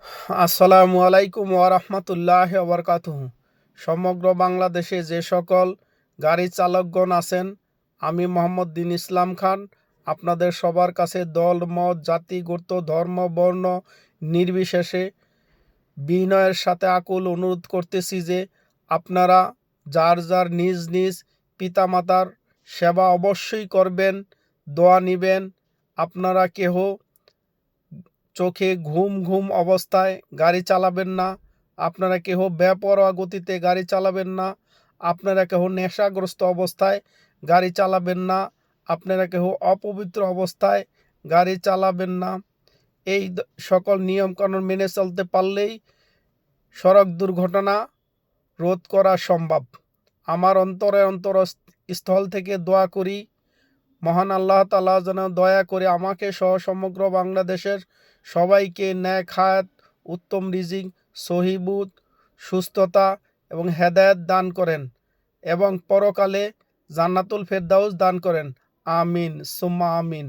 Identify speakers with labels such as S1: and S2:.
S1: আসসালামু আলাইকুম ওয়া বারাকাতুহু। সমগ্র বাংলাদেশে যে সকল গাড়ি চালকগণ আছেন, আমি মোহাম্মদ দিন ইসলাম খান আপনাদের সবার কাছে দল, মত, জাতি, গোত্র, ধর্ম, বর্ণ নির্বিশেষে বিনয়ের সাথে আকুল অনুরোধ করতেছি যে আপনারা যার যার নিজ নিজ পিতামাতার সেবা অবশ্যই করবেন, দোয়া নিবেন। আপনারা কেহ চোখে ঘুম ঘুম অবস্থায় গাড়ি চালাবেন না। আপনারা কেহ বেপরোয়া গতিতে গাড়ি চালাবেন না। আপনারা কেহ নেশাগ্রস্ত অবস্থায় গাড়ি চালাবেন না। আপনারা কেহ অপবিত্র অবস্থায় গাড়ি চালাবেন না। এই সকল নিয়মকানুন মেনে চলতে পারলেই সড়ক দুর্ঘটনা রোধ করা সম্ভব। আমার অন্তরস্থল থেকে দোয়া করি, মহান আল্লাহ তাআলা যেন দয়া করে আমাকে সহ সমগ্র বাংলাদেশের সবাইকে নেক হায়াত, উত্তম রিজিক, সহিবুত, সুস্থতা এবং হেদায়েত দান করেন এবং পরকালে জান্নাতুল ফেরদাউস দান করেন। আমিন সুম্মা আমিন।